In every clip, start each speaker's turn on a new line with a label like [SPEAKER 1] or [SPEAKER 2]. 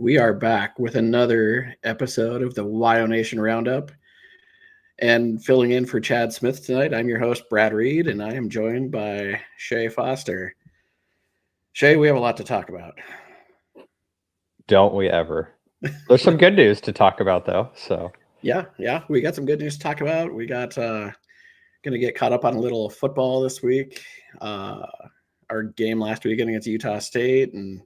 [SPEAKER 1] We are back with another episode of the WyoNation Roundup. And filling in for Chad Smith tonight, I'm your host, Brad Reed, and I am joined by Shea Foster. Shea, we have a lot to talk about.
[SPEAKER 2] Don't we ever? There's some good news to talk about, though. So
[SPEAKER 1] yeah, we got some good news to talk about. We got going to get caught up on a little football this week. Our game last weekend against Utah State, and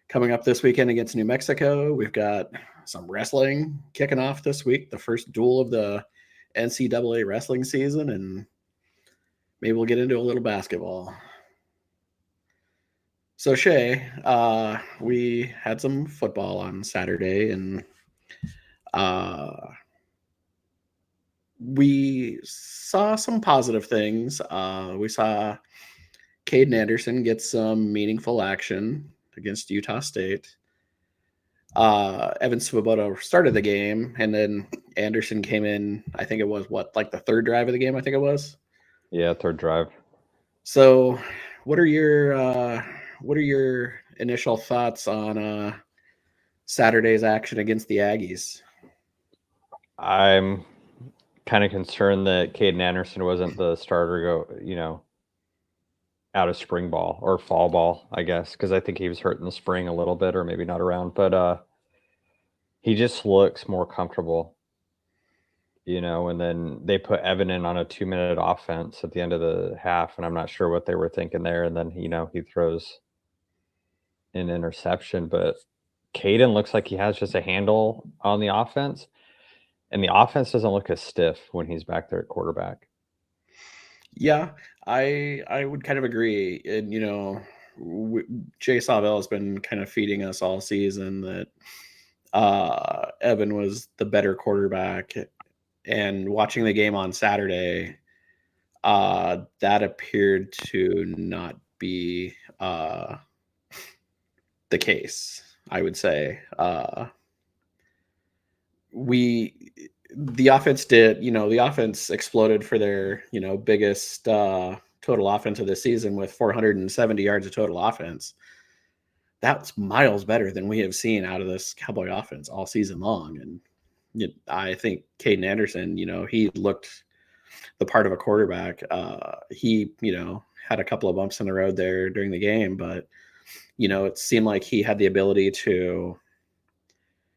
[SPEAKER 1] coming up this weekend against New Mexico. We've got some wrestling kicking off this week, the first duel of the NCAA wrestling season, and maybe we'll get into a little basketball. So, Shea, we had some football on Saturday, and we saw some positive things. We saw Caden Anderson get some meaningful action against Utah State. Evan Swoboda started the game, and then Anderson came in. I think it was the third drive of the game. I think it was.
[SPEAKER 2] Yeah, third drive.
[SPEAKER 1] So, what are your initial thoughts on Saturday's action against the Aggies?
[SPEAKER 2] I'm kind of concerned that Caden Anderson wasn't the starter out of spring ball or fall ball, I guess, because I think he was hurt in the spring a little bit, or maybe not around, but he just looks more comfortable, and then they put Evan in on a 2-minute offense at the end of the half, and I'm not sure what they were thinking there, and then, he throws an interception, but Caden looks like he has just a handle on the offense, and the offense doesn't look as stiff when he's back there at quarterback.
[SPEAKER 1] Yeah, I would kind of agree. And, Jay Savell has been kind of feeding us all season that Evan was the better quarterback. And watching the game on Saturday, that appeared to not be the case, I would say. The offense exploded for their, biggest total offense of the season with 470 yards of total offense. That's miles better than we have seen out of this Cowboy offense all season long. And I think Caden Anderson, he looked the part of a quarterback. He, had a couple of bumps in the road there during the game, but, it seemed like he had the ability to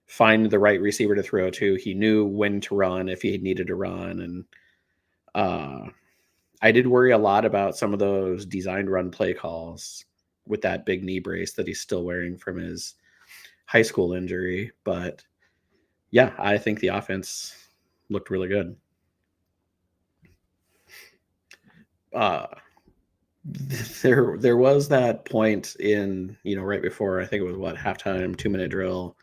[SPEAKER 1] find the right receiver to throw to. He knew when to run if he needed to run. And I did worry a lot about some of those designed run play calls with that big knee brace that he's still wearing from his high school injury. But yeah, I think the offense looked really good. There was that point in, right before, I think it was halftime, 2-minute drill.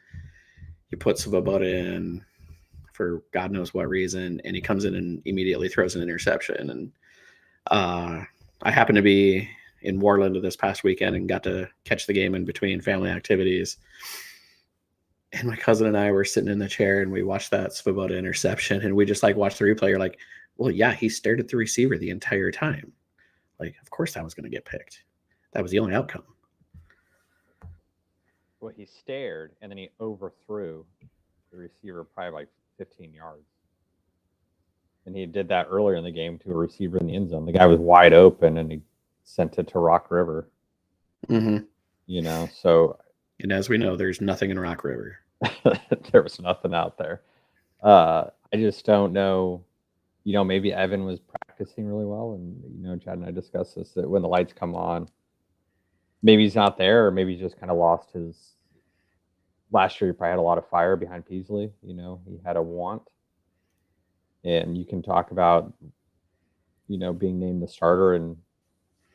[SPEAKER 1] You put Swoboda in for God knows what reason, and he comes in and immediately throws an interception. And I happened to be in Warland this past weekend and got to catch the game in between family activities. And my cousin and I were sitting in the chair, and we watched that Swoboda interception, and we just watched the replay. You're like, well, yeah, he stared at the receiver the entire time. Of course that was going to get picked. That was the only outcome.
[SPEAKER 2] Well, he stared, and then he overthrew the receiver probably 15 yards. And he did that earlier in the game to a receiver in the end zone. The guy was wide open, and he sent it to Rock River.
[SPEAKER 1] Mm-hmm.
[SPEAKER 2] So...
[SPEAKER 1] And as we know, there's nothing in Rock River.
[SPEAKER 2] There was nothing out there. I just don't know. Maybe Evan was practicing really well, and Chad and I discussed this, that when the lights come on, maybe he's not there, or maybe he just kind of lost his. Last year, he probably had a lot of fire behind Peasley. He had a want, and you can talk about, being named the starter and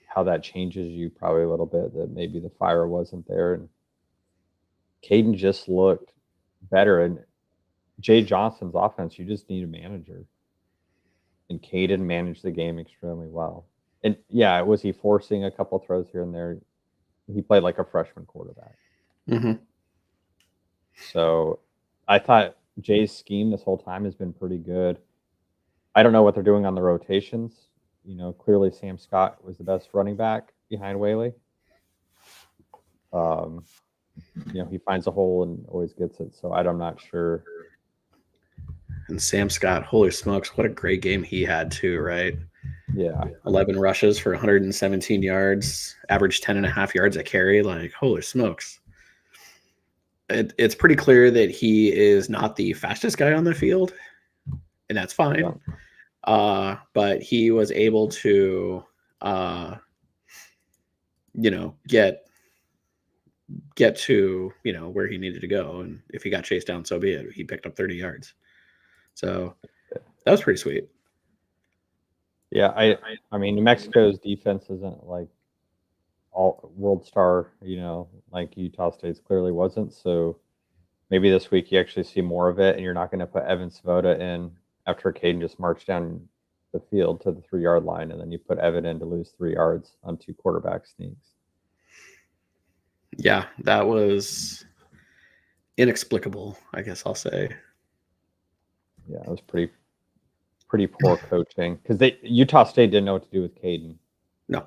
[SPEAKER 2] how that changes you probably a little bit. That maybe the fire wasn't there, and Caden just looked better. And Jay Johnson's offense, you just need a manager. And Caden managed the game extremely well. And yeah, was he forcing a couple throws here and there? He played like a freshman quarterback.
[SPEAKER 1] Mm-hmm.
[SPEAKER 2] So I thought Jay's scheme this whole time has been pretty good. I don't know what they're doing on the rotations. Clearly Sam Scott was the best running back behind Whaley. he finds a hole and always gets it. So I'm not sure.
[SPEAKER 1] And Sam Scott, holy smokes, what a great game he had too, right?
[SPEAKER 2] Yeah.
[SPEAKER 1] 11 rushes for 117 yards, average 10 and a half yards a carry. Like, holy smokes. It's pretty clear that he is not the fastest guy on the field, and that's fine. But he was able to, get to, where he needed to go. And if he got chased down, so be it. He picked up 30 yards. So that was pretty sweet.
[SPEAKER 2] Yeah, I mean, New Mexico's defense isn't like all world star, like Utah State's clearly wasn't. So maybe this week you actually see more of it, and you're not going to put Evan Svoda in after Caden just marched down the field to the 3-yard line, and then you put Evan in to lose 3 yards on 2 quarterback sneaks.
[SPEAKER 1] Yeah, that was inexplicable, I guess I'll say.
[SPEAKER 2] Yeah, it was pretty poor coaching because Utah State didn't know what to do with Caden.
[SPEAKER 1] No.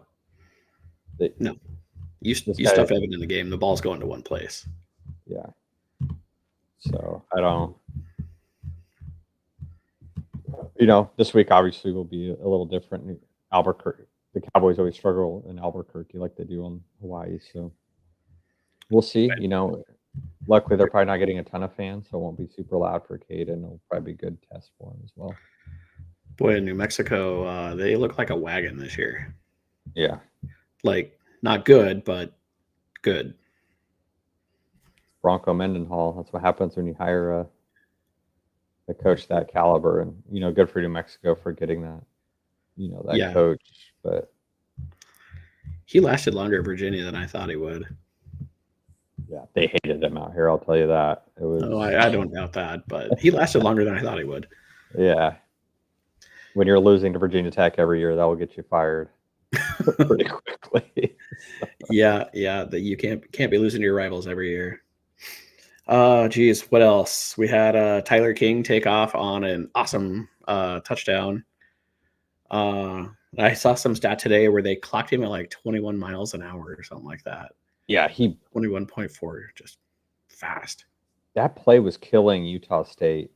[SPEAKER 1] You stuff Evan in the game, the ball's going to one place.
[SPEAKER 2] Yeah. So I don't. This week obviously will be a little different. Albuquerque, the Cowboys always struggle in Albuquerque like they do in Hawaii. So we'll see. Luckily they're probably not getting a ton of fans, so it won't be super loud for Caden. It'll probably be a good test for him as well.
[SPEAKER 1] Boy, in New Mexico, they look like a wagon this year.
[SPEAKER 2] Yeah.
[SPEAKER 1] Like, not good, but good.
[SPEAKER 2] Bronco Mendenhall. That's what happens when you hire a coach that caliber, and good for New Mexico for getting that, that coach. But
[SPEAKER 1] he lasted longer at Virginia than I thought he would.
[SPEAKER 2] Yeah, they hated him out here. I'll tell you that. It was.
[SPEAKER 1] Oh, I don't doubt that, but he lasted longer than I thought he would.
[SPEAKER 2] Yeah. When you're losing to Virginia Tech every year, that will get you fired pretty quickly.
[SPEAKER 1] Yeah, that you can't be losing to your rivals every year. Geez, what else? We had Tyler King take off on an awesome touchdown. I saw some stat today where they clocked him at like 21 miles an hour or something like that.
[SPEAKER 2] Yeah,
[SPEAKER 1] 21.4, just fast.
[SPEAKER 2] That play was killing Utah State.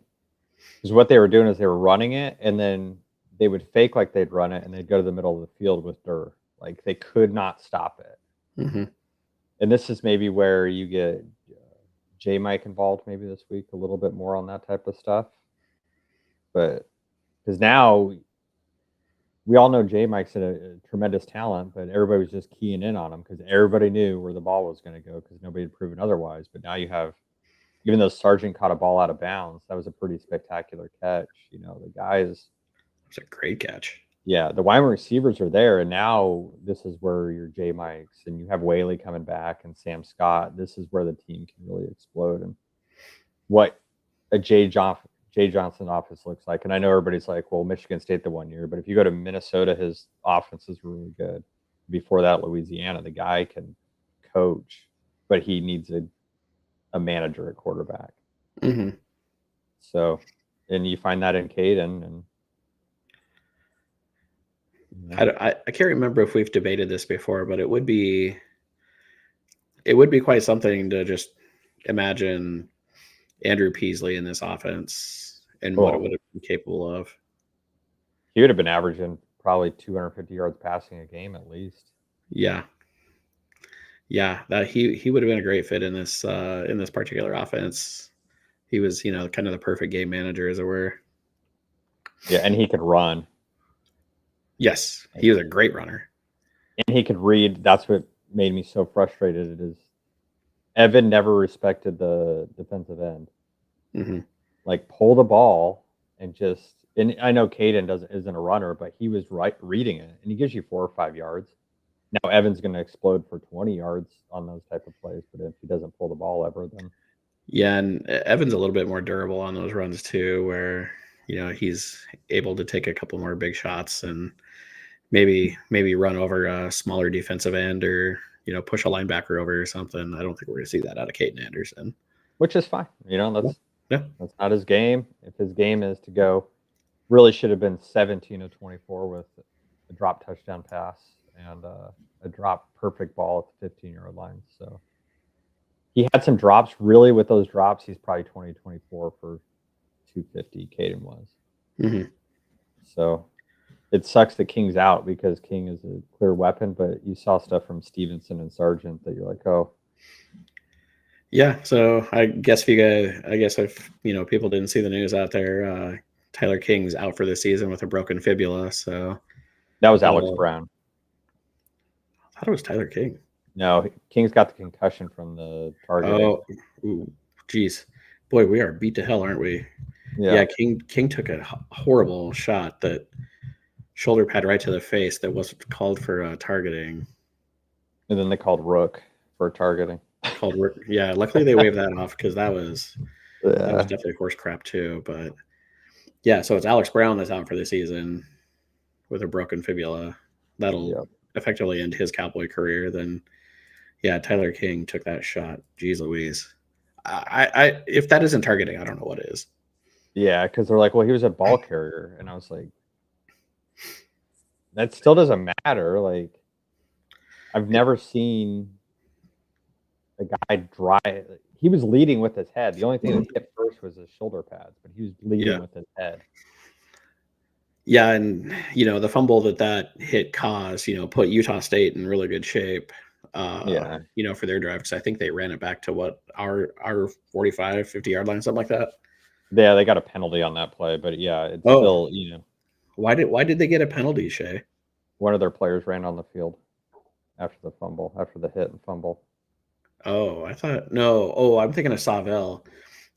[SPEAKER 2] Because what they were doing is they were running it, and then they would fake like they'd run it, and they'd go to the middle of the field with Durr. Like, they could not stop it.
[SPEAKER 1] Mm-hmm.
[SPEAKER 2] And this is maybe where you get J Mike involved maybe this week a little bit more on that type of stuff. But because now we all know J Mike's a tremendous talent, but everybody was just keying in on him because everybody knew where the ball was going to go because nobody had proven otherwise. But now you have, even though Sargent caught a ball out of bounds, that was a pretty spectacular catch. The guys.
[SPEAKER 1] It's a great catch.
[SPEAKER 2] Yeah, the Wyoming receivers are there, and now this is where your J Mikes and you have Whaley coming back and Sam Scott. This is where the team can really explode, and what a Jay Johnson offense looks like. And I know everybody's like, well, Michigan State the 1 year, but if you go to Minnesota, his offenses were really good. Before that, Louisiana, the guy can coach, but he needs a manager at quarterback.
[SPEAKER 1] Mm-hmm.
[SPEAKER 2] So, and you find that in Caden, and
[SPEAKER 1] I can't remember if we've debated this before, but it would be quite something to just imagine Andrew Peasley in this offense and what it would have been capable of.
[SPEAKER 2] He would have been averaging probably 250 yards passing a game at least.
[SPEAKER 1] Yeah, that he would have been a great fit in this particular offense. He was, kind of the perfect game manager, as it were.
[SPEAKER 2] Yeah, and he could run.
[SPEAKER 1] Yes, he was a great runner.
[SPEAKER 2] And he could read. That's what made me so frustrated. It is Evan never respected the defensive end.
[SPEAKER 1] Mm-hmm.
[SPEAKER 2] Like, pull the ball and just. And I know Caden isn't a runner, but he was reading it, and he gives you 4 or 5 yards. Now Evan's going to explode for 20 yards on those type of plays, but if he doesn't pull the ball ever, then.
[SPEAKER 1] Yeah, and Evan's a little bit more durable on those runs too, where he's able to take a couple more big shots and maybe run over a smaller defensive end or push a linebacker over or something. I don't think we're going to see that out of Caden Anderson,
[SPEAKER 2] which is fine. That's not his game. If his game is to go, really should have been 17 of 24 with a drop touchdown pass and a drop perfect ball at the 15-yard line. So He had some drops. Really, with those drops, he's probably 2024 for 250. Caden was.
[SPEAKER 1] Mm-hmm.
[SPEAKER 2] So it sucks that King's out because King is a clear weapon, but you saw stuff from Stevenson and Sargent that you're like, oh.
[SPEAKER 1] Yeah, so I guess if people didn't see the news out there, Tyler King's out for the season with a broken fibula. So
[SPEAKER 2] That was Alex Brown.
[SPEAKER 1] I thought it was Tyler King.
[SPEAKER 2] No, King's got the concussion from the targeting.
[SPEAKER 1] Oh, geez, boy, we are beat to hell, aren't we?
[SPEAKER 2] Yeah.
[SPEAKER 1] King took a horrible shot, that shoulder pad right to the face, that wasn't called for targeting.
[SPEAKER 2] And then they called Rook for targeting.
[SPEAKER 1] Luckily they waved that off, because that was definitely horse crap too. But yeah, so it's Alex Brown that's out for the season with a broken fibula. That'll effectively end his Cowboy career. Then, yeah, Tyler King took that shot. Jeez Louise. I if that isn't targeting, I don't know what is.
[SPEAKER 2] Yeah, because they're like, well, he was a ball carrier. And I was like, that still doesn't matter. Like, I've never seen a guy drive. He was leading with his head. The only thing that hit first was his shoulder pads, but he was leading with his head.
[SPEAKER 1] Yeah, and the fumble that hit caused, put Utah State in really good shape. For their drive, because I think they ran it back to what, our 45, 50-yard line, something like that.
[SPEAKER 2] Yeah, they got a penalty on that play, but yeah, it's still,
[SPEAKER 1] Why did they get a penalty, Shea?
[SPEAKER 2] One of their players ran on the field after the fumble, after the hit and fumble.
[SPEAKER 1] Oh, I thought no. Oh, I'm thinking of Savell.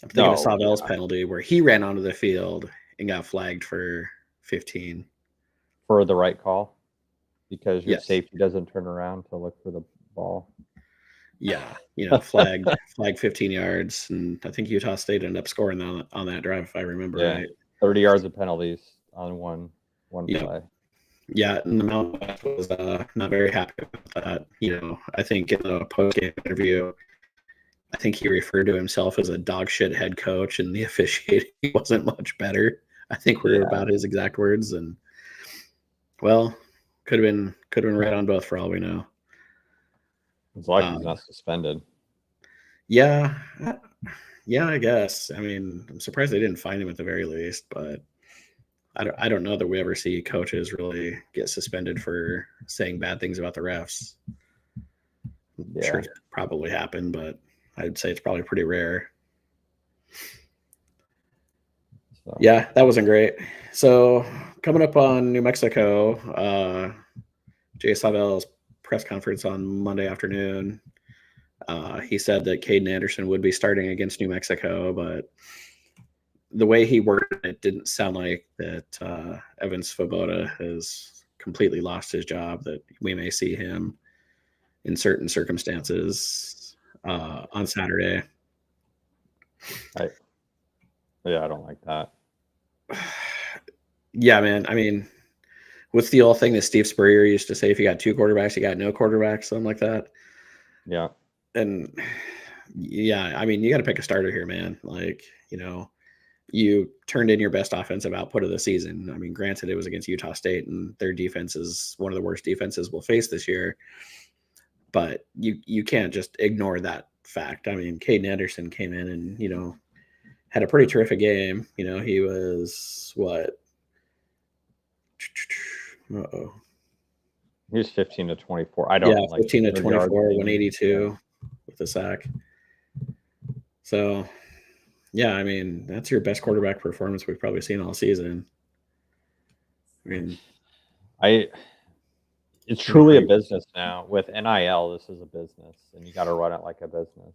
[SPEAKER 1] I'm thinking of Savell's penalty, where he ran onto the field and got flagged for 15
[SPEAKER 2] for the right call, because your safety doesn't turn around to look for the ball.
[SPEAKER 1] Yeah, flag 15 yards, and I think Utah State ended up scoring on that drive, if I remember right.
[SPEAKER 2] 30 yards of penalties on one play.
[SPEAKER 1] Yeah, and the Mountain West was not very happy with that. I think in the post-game interview, I think he referred to himself as a dog shit head coach, and the officiating wasn't much better. I think we're about his exact words, and well, could have been right on both for all we know.
[SPEAKER 2] It's like he's not suspended.
[SPEAKER 1] Yeah, I guess. I mean, I'm surprised they didn't fine him at the very least, but I don't know that we ever see coaches really get suspended for saying bad things about the refs. I'm sure it's probably happened, but I'd say it's probably pretty rare. So. Yeah, that wasn't great. So coming up on New Mexico, Jay Savell's press conference on Monday afternoon, he said that Caden Anderson would be starting against New Mexico, but the way he worded it didn't sound like that Evan Svoboda has completely lost his job, that we may see him in certain circumstances on Saturday.
[SPEAKER 2] I don't like that.
[SPEAKER 1] Yeah, man. I mean, what's the old thing that Steve Spurrier used to say? If you got two quarterbacks, you got no quarterbacks, something like that.
[SPEAKER 2] Yeah.
[SPEAKER 1] And yeah, I mean, you got to pick a starter here, man. Like, you turned in your best offensive output of the season. I mean, granted, it was against Utah State, and their defense is one of the worst defenses we'll face this year. But you can't just ignore that fact. I mean, Caden Anderson came in and, had a pretty terrific game. He was what? Uh-oh.
[SPEAKER 2] He was 15 to 24. I don't know.
[SPEAKER 1] 15 to 24, 182 with a sack. So, yeah, I mean, that's your best quarterback performance we've probably seen all season. I mean,
[SPEAKER 2] it's truly a business now. With NIL, this is a business, and you got to run it like a business.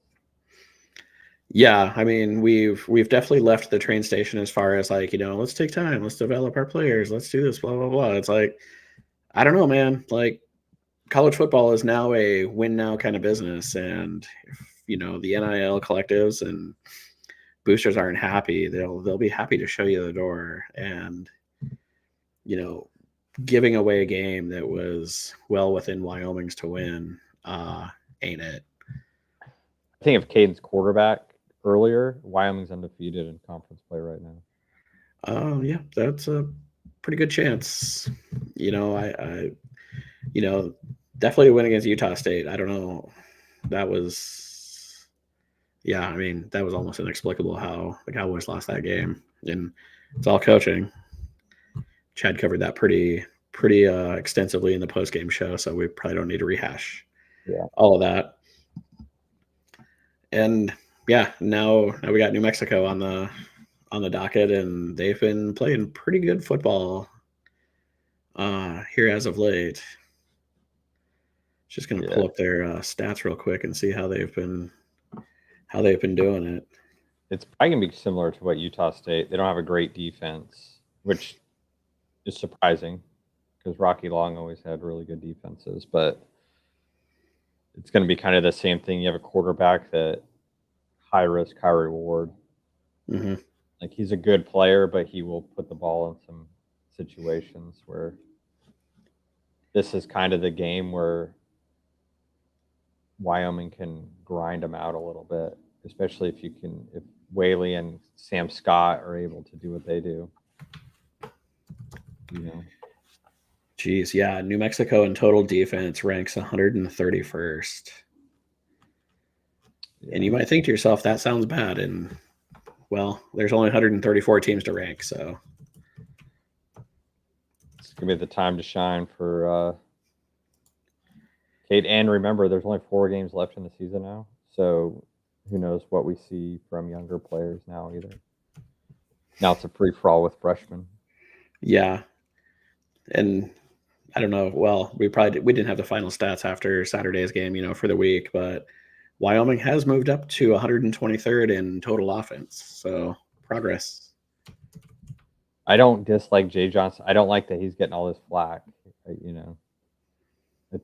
[SPEAKER 1] Yeah, I mean, we've definitely left the train station as far as like, let's take time, let's develop our players, let's do this, blah, blah, blah. It's like, I don't know, man. Like, college football is now a win now kind of business, and if, the NIL collectives and boosters aren't happy, they'll be happy to show you the door. And giving away a game that was well within Wyoming's to win ain't it.
[SPEAKER 2] I think if Caden's quarterback earlier, Wyoming's undefeated in conference play right now.
[SPEAKER 1] Yeah, that's a pretty good chance. I definitely a win against Utah State. I don't know. That was Yeah, I mean, that was almost inexplicable how the Cowboys lost that game, and it's all coaching. Chad covered that pretty extensively in the post game show, so we probably don't need to rehash all of that. And yeah, now we got New Mexico on the docket, and they've been playing pretty good football here as of late. Just gonna pull up their stats real quick and see how they've been doing it.
[SPEAKER 2] It's probably gonna be similar to what Utah State. They don't have a great defense, which is surprising because Rocky Long always had really good defenses, but it's going to be kind of the same thing. You have a quarterback that high risk, high reward.
[SPEAKER 1] Mm-hmm.
[SPEAKER 2] Like he's a good player, but he will put the ball in some situations where this is kind of the game where Wyoming can grind them out a little bit, especially if Whaley and Sam Scott are able to do what they do. You know.
[SPEAKER 1] Geez, yeah, New Mexico in total defense ranks 131st. Yeah. And you might think to yourself, that sounds bad. And, well, there's only 134 teams to rank, so.
[SPEAKER 2] It's going to be the time to shine for Kate. And remember, there's only 4 games left in the season now, so who knows what we see from younger players now either. Now it's a free-for-all with freshmen.
[SPEAKER 1] Yeah. And I don't know. Well, we didn't have the final stats after Saturday's game, for the week, but Wyoming has moved up to 123rd in total offense. So progress.
[SPEAKER 2] I don't dislike Jay Johnson. I don't like that he's getting all this flack. I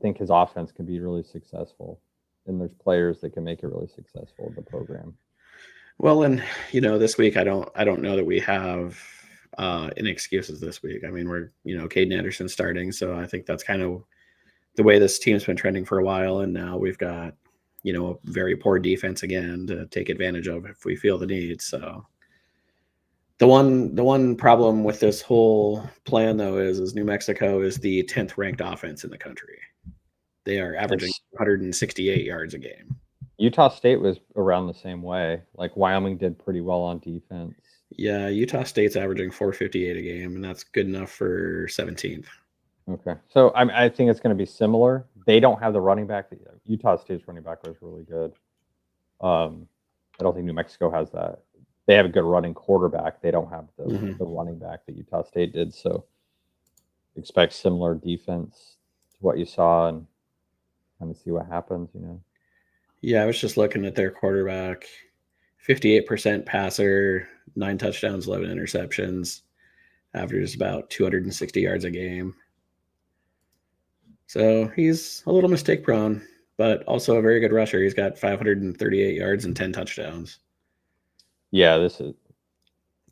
[SPEAKER 2] think his offense can be really successful, and there's players that can make it really successful in the program.
[SPEAKER 1] Well, and this week I don't know that we have any excuses this week. I mean, we're Caden Anderson starting, so I think that's kind of the way this team's been trending for a while, and now we've got a very poor defense again to take advantage of if we feel the need. So the one problem with this whole plan though is New Mexico is the 10th ranked offense in the country. They are averaging 168 yards a game.
[SPEAKER 2] Utah State was around the same way. Like Wyoming did pretty well on defense.
[SPEAKER 1] Yeah, Utah State's averaging 458 a game, and that's good enough for 17th.
[SPEAKER 2] Okay, so I think it's going to be similar. They don't have the running back. Utah State's running back was really good. I don't think New Mexico has that. They have a good running quarterback. They don't have the running back that Utah State did. So expect similar defense to what you saw and kind of see what happens,
[SPEAKER 1] Yeah, I was just looking at their quarterback. 58% passer, 9 touchdowns, 11 interceptions, averages about 260 yards a game. So he's a little mistake prone, but also a very good rusher. He's got 538 yards and 10 touchdowns.
[SPEAKER 2] Yeah, this is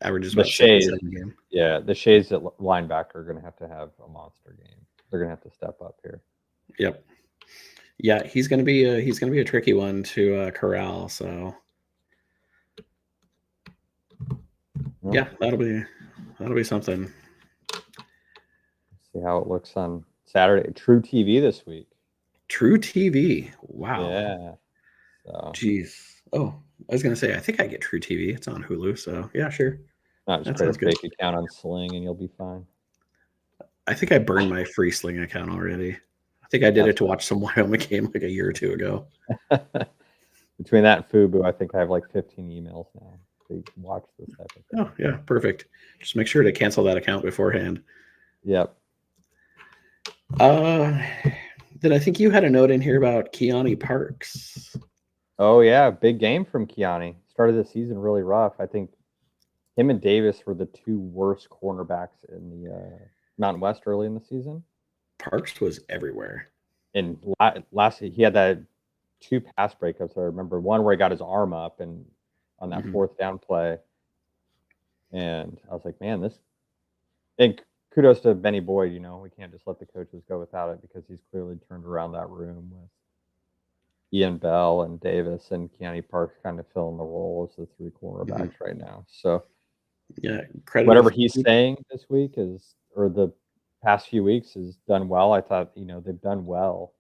[SPEAKER 1] averages about 67 a game.
[SPEAKER 2] Yeah, the Shea's at linebacker are going to have a monster game. They're going to have to step up here.
[SPEAKER 1] Yep. Yeah, he's going to be a tricky one to corral. So yeah, that'll be something.
[SPEAKER 2] Let's see how it looks on Saturday. True TV this week.
[SPEAKER 1] True TV. Wow.
[SPEAKER 2] Yeah.
[SPEAKER 1] So. Jeez. Oh, I was gonna say I think I get True TV. It's on Hulu, so yeah, sure.
[SPEAKER 2] Just create a fake account on Sling and you'll be fine.
[SPEAKER 1] I think I burned my free Sling account already. I think I did it to watch some Wyoming game like a year or two ago.
[SPEAKER 2] Between that and Fubu, I think I have like 15 emails now to watch this type of thing.
[SPEAKER 1] Oh yeah, perfect. Just make sure to cancel that account beforehand.
[SPEAKER 2] Yep.
[SPEAKER 1] Then I think you had a note in here about Keone Parks.
[SPEAKER 2] Oh yeah, big game from Keone. Started the season really rough. I think him and Davis were the 2 worst cornerbacks in the Mountain West early in the season.
[SPEAKER 1] Parks was everywhere.
[SPEAKER 2] And last he had that 2 pass breakups. I remember one where he got his arm up and on that 4th down play. And I was like, man, this. And kudos to Benny Boyd. We can't just let the coaches go without it because he's clearly turned around that room with Ian Bell and Davis and Keone Parks kind of filling the role as the 3 cornerbacks right now. So
[SPEAKER 1] yeah,
[SPEAKER 2] whatever he's saying this week or the past few weeks has done well. I thought, they've done well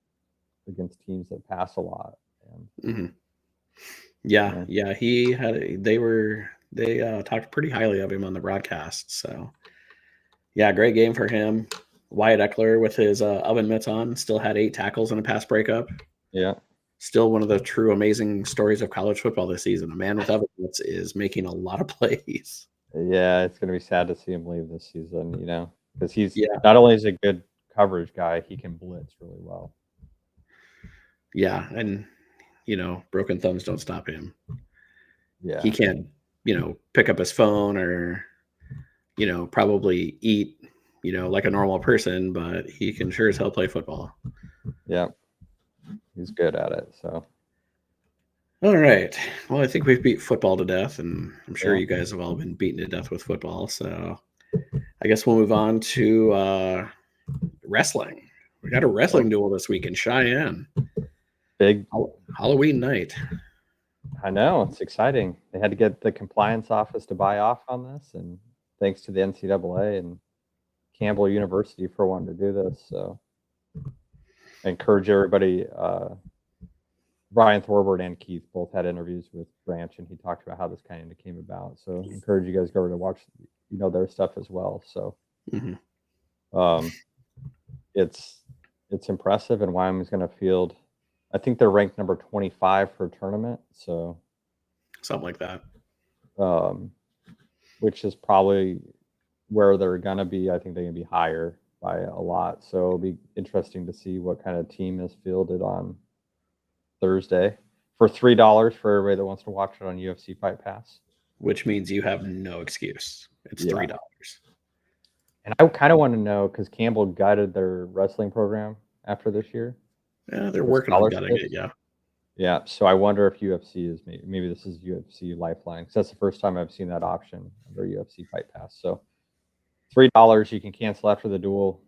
[SPEAKER 2] against teams that pass a lot. And
[SPEAKER 1] Yeah,
[SPEAKER 2] Yeah.
[SPEAKER 1] yeah, they talked pretty highly of him on the broadcast. So yeah, great game for him. Wyatt Eckler with his oven mitts on still had 8 tackles and a pass breakup.
[SPEAKER 2] Yeah.
[SPEAKER 1] Still one of the true amazing stories of college football this season. A man with oven mitts is making a lot of plays.
[SPEAKER 2] Yeah, it's gonna be sad to see him leave this season, because he's
[SPEAKER 1] Yeah,
[SPEAKER 2] not only is a good coverage guy, he can blitz really well.
[SPEAKER 1] yeah, and broken thumbs don't stop him. He
[SPEAKER 2] Yeah.
[SPEAKER 1] can't, pick up his phone or probably eat, like a normal person, but he can sure as hell play football.
[SPEAKER 2] Yeah. He's good at it. So
[SPEAKER 1] All right. Well, I think we've beat football to death, and I'm sure
[SPEAKER 2] yeah.
[SPEAKER 1] you guys have all been beaten to death with football. So I guess we'll move on to wrestling. We got a
[SPEAKER 2] Oh,
[SPEAKER 1] wrestling duel this week in Cheyenne.
[SPEAKER 2] big.
[SPEAKER 1] Halloween night.
[SPEAKER 2] I know, it's exciting. They had to get the compliance office to buy off on this, and thanks to the NCAA and Campbell University for wanting to do this. So I encourage everybody. Brian Thorburn and Keith both had interviews with Branch, and he talked about how this kind of came about. So I encourage you guys to go over to watch, their stuff as well. So
[SPEAKER 1] Hmm.
[SPEAKER 2] um, it's impressive, and Wyoming's going to field. I think they're ranked number 25 for a tournament. So
[SPEAKER 1] Something like that.
[SPEAKER 2] which is probably where they're going to be. I think they're going to be higher by a lot. So it'll be interesting to see what kind of team is fielded on Thursday for $3 for everybody that wants to watch it on UFC Fight Pass.
[SPEAKER 1] Which means you have no excuse. It's
[SPEAKER 2] Yeah.
[SPEAKER 1] $3.
[SPEAKER 2] And I kind of want to know, because Campbell guided their wrestling program after this year.
[SPEAKER 1] Yeah, they're
[SPEAKER 2] with
[SPEAKER 1] working on getting it.
[SPEAKER 2] scholarships.
[SPEAKER 1] Yeah.
[SPEAKER 2] Yeah, so I wonder if UFC is maybe this is UFC Lifeline, because that's the first time I've seen that option under UFC Fight Pass. So $3, you can cancel after the duel.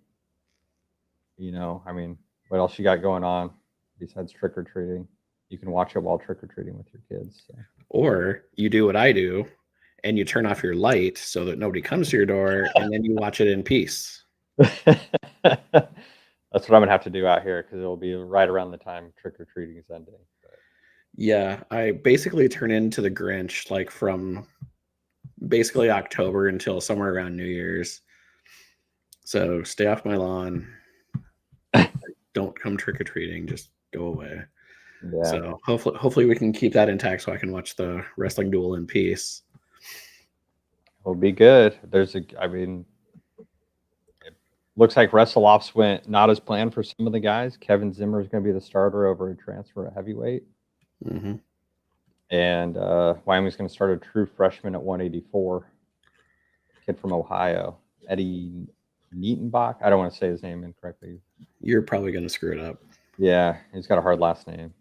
[SPEAKER 2] I mean, what else you got going on besides trick or treating? You can watch it while trick or treating with your kids. So.
[SPEAKER 1] Or you do what I do, and you turn off your light so that nobody comes to your door, and then you watch it in peace.
[SPEAKER 2] That's what I'm gonna have to do out here, because it'll be right around the time trick or treating is ending. But.
[SPEAKER 1] Yeah, I basically turn into the Grinch like from basically October until somewhere around New Year's. So stay off my lawn. Don't come trick or treating. Just go away.
[SPEAKER 2] Yeah.
[SPEAKER 1] So hopefully we can keep that intact so I can watch the wrestling duel in peace.
[SPEAKER 2] It'll be good. It looks like wrestle offs went not as planned for some of the guys. Kevin Zimmer is going to be the starter over a transfer at heavyweight.
[SPEAKER 1] Mm-hmm.
[SPEAKER 2] And Wyoming's going to start a true freshman at 184. Kid from Ohio, Eddie Nietenbach. I don't want to say his name incorrectly.
[SPEAKER 1] You're probably going to screw it up.
[SPEAKER 2] Yeah, he's got a hard last name.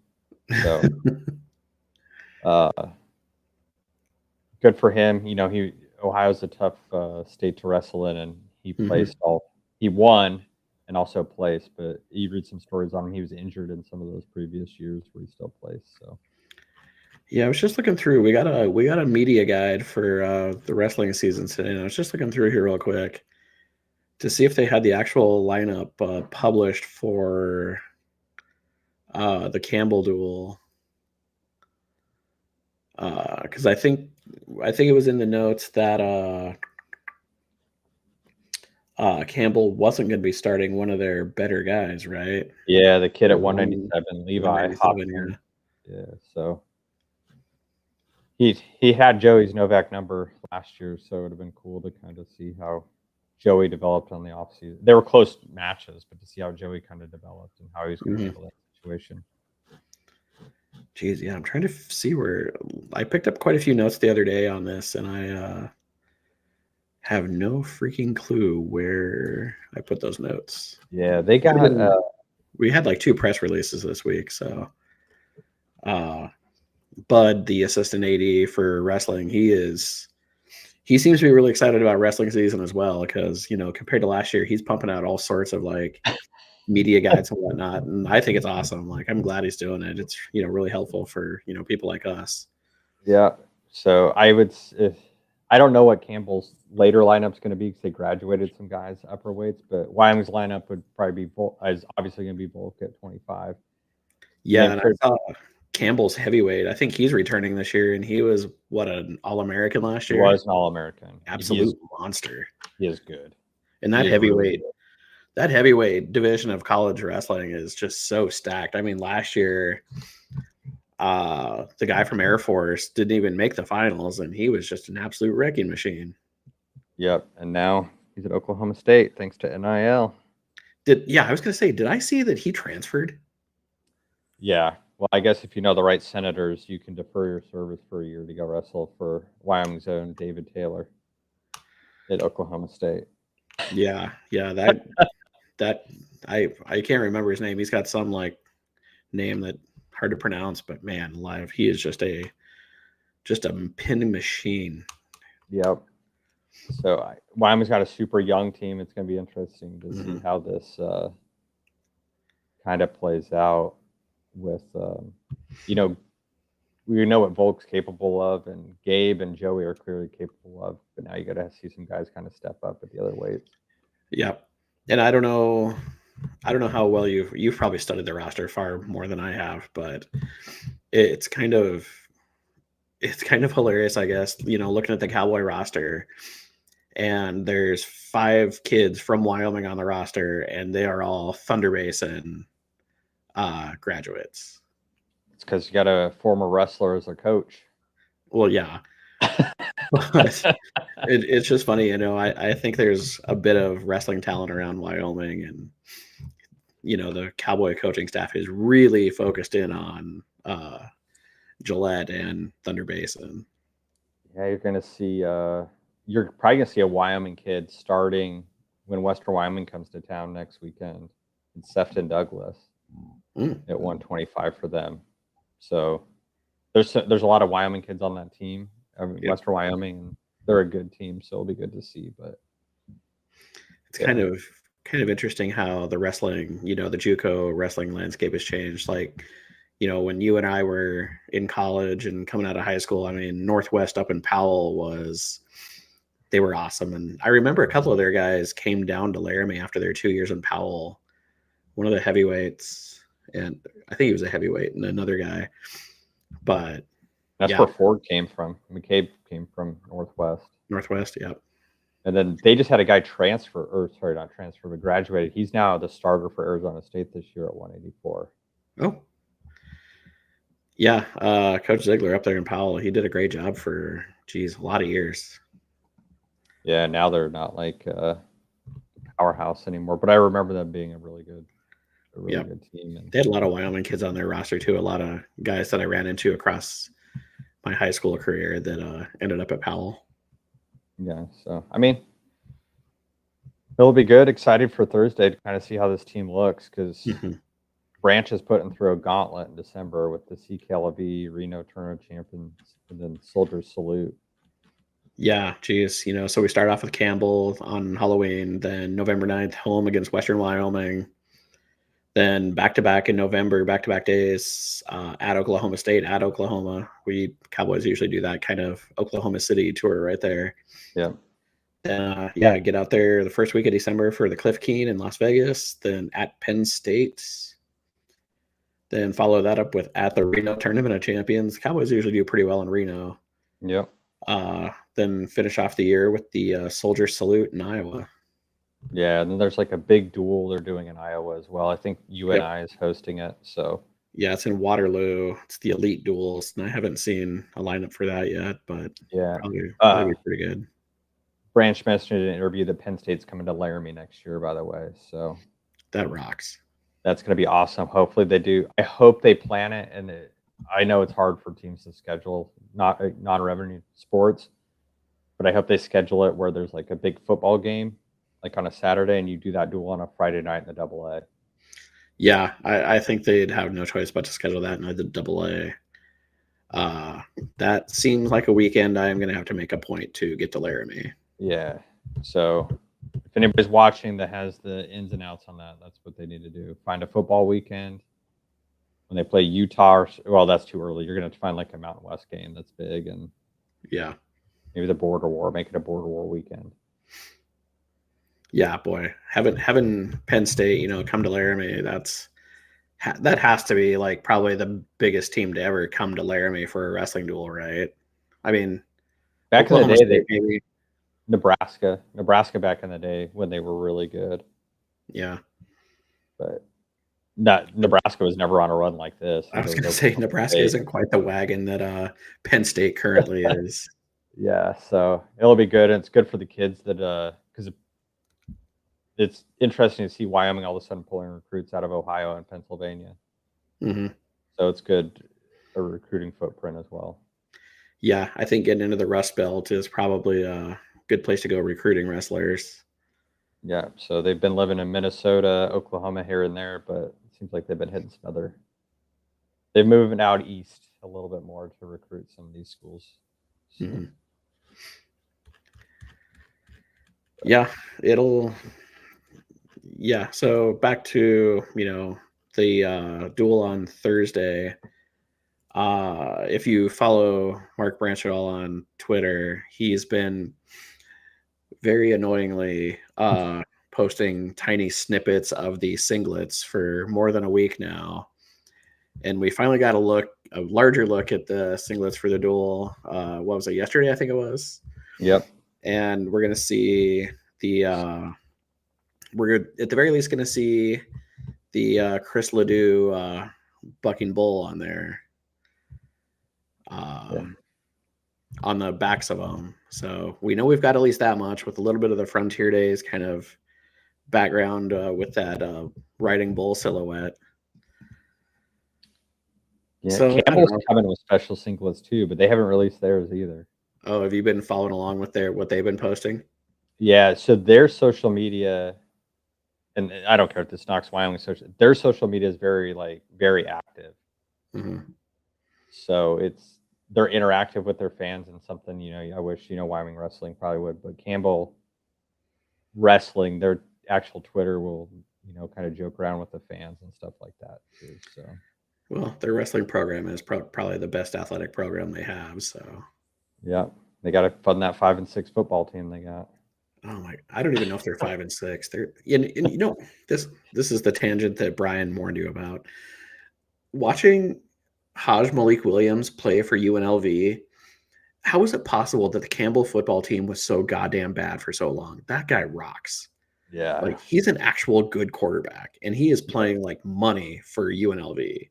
[SPEAKER 2] So good for him. Ohio's a tough state to wrestle in, and he placed he won and also placed, but you read some stories on him. He was injured in some of those previous years where he still placed. So
[SPEAKER 1] yeah, I was just looking through. We got a media guide for the wrestling season today, and I was just looking through here real quick to see if they had the actual lineup published for the Campbell duel. Because I think it was in the notes that Campbell wasn't going to be starting one of their better guys, right?
[SPEAKER 2] yeah, the kid at 197, Levi
[SPEAKER 1] 197,
[SPEAKER 2] yeah. So he had Joey's Novak number last year, so it would have been cool to kind of see how Joey developed on the offseason. They were close matches, but to see how Joey kind of developed and how he's going to handle that situation.
[SPEAKER 1] Jeez, yeah, I'm trying to see where I picked up quite a few notes the other day on this, and I have no freaking clue where I put those notes.
[SPEAKER 2] Yeah, they got.
[SPEAKER 1] We had like 2 press releases this week, so Bud, the assistant AD for wrestling, he seems to be really excited about wrestling season as well, because compared to last year, he's pumping out all sorts of like media guides and whatnot, and I think it's awesome. Like, I'm glad he's doing it. It's really helpful for people like us.
[SPEAKER 2] Yeah, so I don't know what Campbell's later lineup's going to be, because they graduated some guys upper weights, but Wyoming's lineup would probably be is obviously going to be Volk at 25.
[SPEAKER 1] Yeah, and Campbell's heavyweight. I think he's returning this year, and he was what, an All-American last
[SPEAKER 2] He
[SPEAKER 1] year.
[SPEAKER 2] was an All-American.
[SPEAKER 1] Absolute monster.
[SPEAKER 2] He is good.
[SPEAKER 1] And that heavyweight division of college wrestling is just so stacked. I mean, last year, the guy from Air Force didn't even make the finals, and he was just an absolute wrecking machine.
[SPEAKER 2] Yep. And now he's at Oklahoma State thanks to NIL.
[SPEAKER 1] I was going to say, did I see that he transferred?
[SPEAKER 2] Yeah. Well, I guess if you know the right senators, you can defer your service for a year to go wrestle for Wyoming's own David Taylor at Oklahoma State.
[SPEAKER 1] Yeah. That I can't remember his name. He's got some like name that hard to pronounce, but man, live, he is just a pin machine.
[SPEAKER 2] Yep. So Wyoming's got a super young team. It's going to be interesting to see how this kind of plays out with, we know what Volk's capable of, and Gabe and Joey are clearly capable of, but now you got to see some guys kind of step up at the other weights.
[SPEAKER 1] Yep. And I don't know how well you've probably studied the roster far more than I have, but it's kind of hilarious, I guess, looking at the Cowboy roster, and there's 5 kids from Wyoming on the roster, and they are all Thunder Basin graduates.
[SPEAKER 2] It's because you got a former wrestler as a coach.
[SPEAKER 1] Well, yeah. But it's just funny, I think there's a bit of wrestling talent around Wyoming, and the Cowboy coaching staff is really focused in on Gillette and Thunder Basin.
[SPEAKER 2] Yeah, you're going to see you're probably going to see a Wyoming kid starting when Western Wyoming comes to town next weekend. It's Sefton Douglas at 125 for them. So there's a lot of Wyoming kids on that team. I mean, Western Wyoming, they're a good team, so it'll be good to see. But
[SPEAKER 1] it's kind of interesting how the wrestling, the JUCO wrestling landscape has changed. Like, when you and I were in college and coming out of high school, I mean, Northwest up in Powell they were awesome. And I remember a couple of their guys came down to Laramie after their 2 years in Powell. One of the heavyweights, and I think he was a heavyweight, and another guy. But
[SPEAKER 2] that's where Ford came from. McCabe came from Northwest.
[SPEAKER 1] Northwest, yep.
[SPEAKER 2] And then they just had a guy but graduated. He's now the starter for Arizona State this year at 184.
[SPEAKER 1] Oh. Yeah, Coach Ziegler up there in Powell, he did a great job for, a lot of years.
[SPEAKER 2] Yeah, now they're not like a powerhouse anymore, but I remember them being a really good team. And
[SPEAKER 1] they had a lot of Wyoming kids on their roster too, a lot of guys that I ran into across my high school career that ended up at Powell.
[SPEAKER 2] Yeah, so, I mean, it'll be good. Excited for Thursday to kind of see how this team looks, because Branch is putting through a gauntlet in December with the CKLV Reno Tournament Champions and then Soldiers Salute.
[SPEAKER 1] Yeah, geez. So we start off with Campbell on Halloween, then November 9th, home against Western Wyoming. Then back-to-back in November, back-to-back days at Oklahoma State, at Oklahoma. We Cowboys usually do that kind of Oklahoma City tour right there.
[SPEAKER 2] Yeah.
[SPEAKER 1] Get out there the first week of December for the Cliff Keen in Las Vegas, then at Penn State. Then follow that up with at the Reno Tournament of Champions. Cowboys usually do pretty well in Reno.
[SPEAKER 2] Yep.
[SPEAKER 1] Then finish off the year with the Soldier Salute in Iowa.
[SPEAKER 2] Yeah, and then there's like a big duel they're doing in Iowa as well. I think UNI is hosting it. So
[SPEAKER 1] yeah, it's in Waterloo. It's the Elite Duels, and I haven't seen a lineup for that yet, but probably be pretty good.
[SPEAKER 2] Branch mentioned in an interview that Penn State's coming to Laramie next year, by the way. So
[SPEAKER 1] that rocks.
[SPEAKER 2] That's going to be awesome. Hopefully they do. I hope they plan it, and I know it's hard for teams to schedule non-revenue sports, but I hope they schedule it where there's like a big football game, like on a Saturday, and you do that duel on a Friday night in the AA.
[SPEAKER 1] Yeah, I think they'd have no choice but to schedule that in the AA. That seems like a weekend I am going to have to make a point to get to Laramie.
[SPEAKER 2] Yeah. So if anybody's watching that has the ins and outs on that, that's what they need to do. Find a football weekend. When they play Utah, well, that's too early. You're going to have to find like a Mountain West game that's big, and maybe the Border War. Make it a Border War weekend. Yeah,
[SPEAKER 1] boy, having Penn State, come to Laramie, that's that has to be like probably the biggest team to ever come to Laramie for a wrestling duel, right? I mean,
[SPEAKER 2] Back in the
[SPEAKER 1] Oklahoma
[SPEAKER 2] day,
[SPEAKER 1] State maybe.
[SPEAKER 2] Nebraska back in the day when they were really good,
[SPEAKER 1] Yeah.
[SPEAKER 2] but not Nebraska was never on a run like this.
[SPEAKER 1] I was
[SPEAKER 2] Neither was
[SPEAKER 1] gonna say
[SPEAKER 2] Oklahoma
[SPEAKER 1] Nebraska
[SPEAKER 2] State.
[SPEAKER 1] isn't quite the wagon that Penn State currently is.
[SPEAKER 2] Yeah, so it'll be good, and it's good for the kids that because it's interesting to see Wyoming all of a sudden pulling recruits out of Ohio and Pennsylvania.
[SPEAKER 1] Hmm.
[SPEAKER 2] So it's good, a recruiting footprint as well.
[SPEAKER 1] Yeah, I think getting into the Rust Belt is probably a good place to go recruiting wrestlers.
[SPEAKER 2] Yeah, so they've been living in Minnesota, Oklahoma here and there, but it seems like they've been hitting some other. They're moving out east a little bit more to recruit some of these schools. So.
[SPEAKER 1] Hmm. Yeah, it'll. Yeah, so back to the duel on Thursday. If you follow Mark Branch at all on Twitter, he's been very annoyingly posting tiny snippets of the singlets for more than a week now. And we finally got a larger look at the singlets for the duel. What was it, yesterday? I think it was.
[SPEAKER 2] Yep.
[SPEAKER 1] And we're gonna see we're at the very least gonna see the Chris Ledoux bucking bull on there.
[SPEAKER 2] Yeah.
[SPEAKER 1] On the backs of them. So we know we've got at least that much with a little bit of the Frontier Days kind of background with that riding bull silhouette.
[SPEAKER 2] Yeah,
[SPEAKER 1] So I don't
[SPEAKER 2] Campbell's
[SPEAKER 1] know.
[SPEAKER 2] coming with special singlets too, but they haven't released theirs either.
[SPEAKER 1] Oh, have you been following along with what they've been posting?
[SPEAKER 2] Yeah, so their social media, and I don't care if this knocks Wyoming their social media is very active.
[SPEAKER 1] Mm-hmm.
[SPEAKER 2] So they're interactive with their fans, and something I wish Wyoming wrestling probably would, but Campbell wrestling, their actual Twitter will kind of joke around with the fans and stuff like that too. So
[SPEAKER 1] Well, their wrestling program is probably the best athletic program they have. So
[SPEAKER 2] yeah, they got to fund that 5-6 football team they got.
[SPEAKER 1] oh my, I don't even know if they're 5-6. They're and this is the tangent that Brian warned you about. Watching Haj Malik Williams play for UNLV, how is it possible that the Campbell football team was so goddamn bad for so long? That guy rocks.
[SPEAKER 2] Yeah,
[SPEAKER 1] Like he's an actual good quarterback, and he is playing like money for UNLV.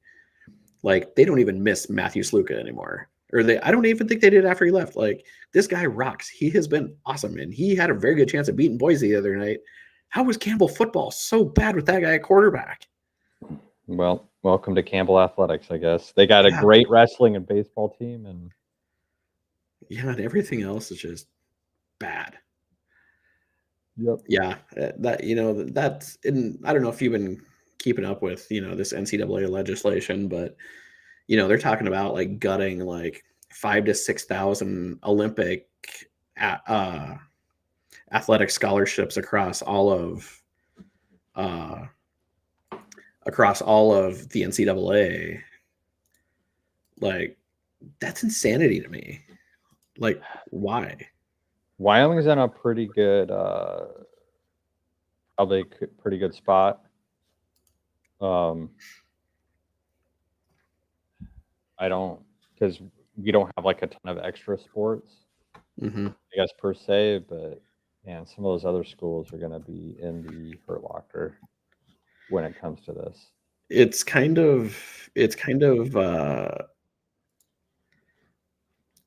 [SPEAKER 1] Like they don't even miss Matthew Sluka anymore, or I don't even think they did after he left. Like this guy rocks. He has been awesome, and he had a very good chance of beating Boise the other night. How was Campbell football so bad with that guy at quarterback?
[SPEAKER 2] well, welcome to Campbell Athletics, I guess. They got a
[SPEAKER 1] Yeah,
[SPEAKER 2] great wrestling and baseball team, and
[SPEAKER 1] yeah, and everything else is just bad.
[SPEAKER 2] yep.
[SPEAKER 1] Yeah, that's and I don't know if you've been keeping up with this NCAA legislation, but they're talking about like gutting like 5,000 to 6,000 Olympic uh, athletic scholarships uh, across all of the NCAA. Like that's insanity to me. Like why?
[SPEAKER 2] Wyoming's in a pretty good, probably pretty good spot. I don't, because we don't have like a ton of extra sports,
[SPEAKER 1] Hmm.
[SPEAKER 2] I guess per se, but man, some of those other schools are going to be in the hurt locker when it comes to this.
[SPEAKER 1] It's kind of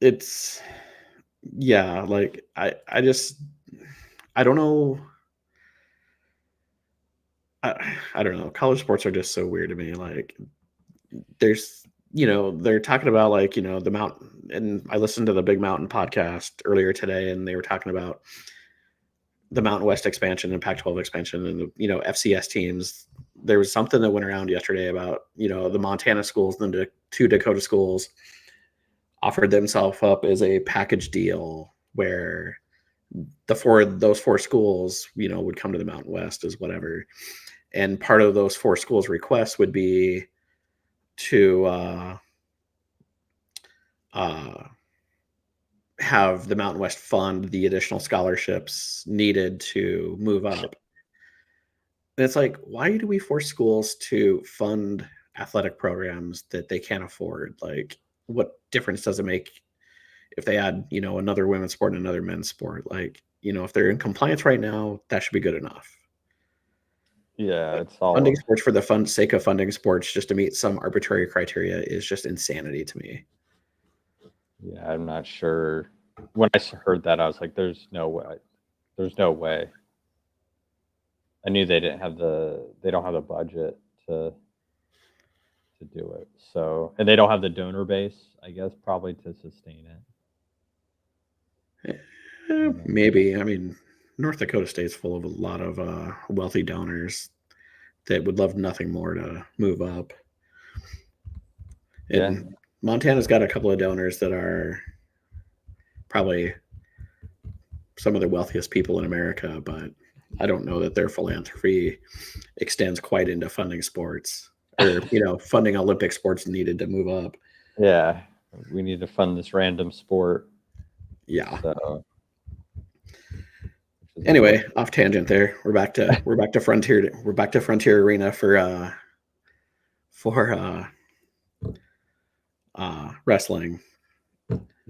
[SPEAKER 1] it's yeah, like I don't know. I don't know. College sports are just so weird to me. Like they're talking about like, the mountain, and I listened to the Big Mountain podcast earlier today, and they were talking about the Mountain West expansion and Pac-12 expansion and the, FCS teams. There was something that went around yesterday about, the Montana schools and the two Dakota schools offered themselves up as a package deal where those four schools, would come to the Mountain West as whatever. And part of those four schools' requests would be to have the Mountain West fund the additional scholarships needed to move up. And it's like, why do we force schools to fund athletic programs that they can't afford. Like, what difference does it make if they add, another women's sport and another men's sport? Like, if they're in compliance right now, that should be good enough.
[SPEAKER 2] Yeah,
[SPEAKER 1] But
[SPEAKER 2] it's all
[SPEAKER 1] funding sports for the fun sake of funding sports just to meet some arbitrary criteria is just insanity to me.
[SPEAKER 2] Yeah, I'm not sure. When I heard that, I was like, "There's no way. There's no way." I knew they don't have the budget to do it. So, and they don't have the donor base, I guess, probably to sustain it.
[SPEAKER 1] Maybe. I mean, North Dakota State's full of a lot of wealthy donors that would love nothing more to move up.
[SPEAKER 2] Yeah.
[SPEAKER 1] And Montana's got a couple of donors that are probably some of the wealthiest people in America, but I don't know that their philanthropy extends quite into funding sports or, funding Olympic sports needed to move up.
[SPEAKER 2] Yeah. We need to fund this random sport.
[SPEAKER 1] Yeah.
[SPEAKER 2] So,
[SPEAKER 1] anyway, off tangent there. We're back to Frontier. We're back to Frontier Arena for wrestling.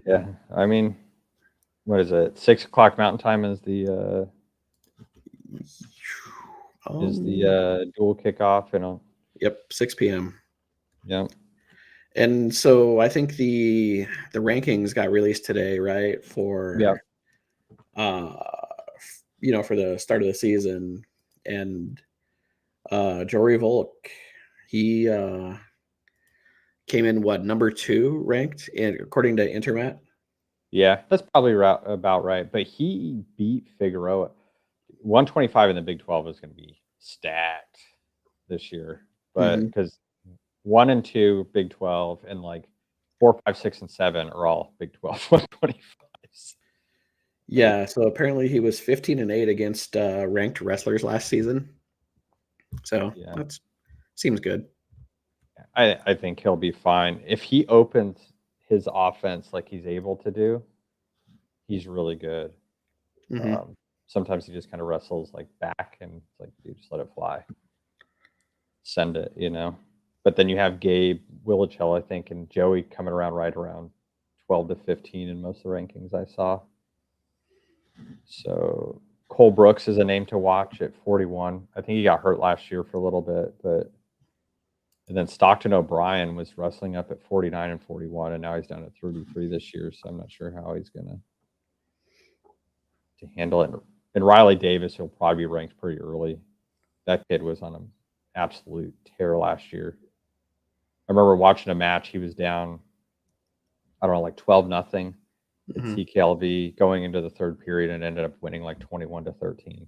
[SPEAKER 2] Yeah. I mean, what is it? 6 o'clock Mountain Time is the dual kickoff,
[SPEAKER 1] Yep, 6 p.m.
[SPEAKER 2] Yep.
[SPEAKER 1] And so I think the rankings got released today, right? For for the start of the season, and Jory Volk, he came in number 2 ranked, according to Intermat.
[SPEAKER 2] Yeah, that's probably about right. But he beat Figueroa. 125 in the Big 12 is going to be stacked this year, but because 1 and 2 Big 12 and like 4, 5, 6, and 7 are all Big 12 125s.
[SPEAKER 1] Yeah, so apparently he was 15-8 against ranked wrestlers last season. So that seems good.
[SPEAKER 2] I think he'll be fine if he opens his offense like he's able to do. He's really good. Sometimes he just kind of wrestles like back and it's like, dude, just let it fly. Send it, But then you have Gabe, Willichell, I think, and Joey coming around right around 12 to 15 in most of the rankings I saw. So Cole Brooks is a name to watch at 41. I think he got hurt last year for a little bit, and then Stockton O'Brien was wrestling up at 49 and 41, and now he's down at 33 this year. So I'm not sure how he's gonna handle it. And Riley Davis, he'll probably be ranked pretty early. That kid was on an absolute tear last year. I remember watching a match. He was down, I don't know, like 12-0 at CKLV going into the third period and ended up winning like 21-13.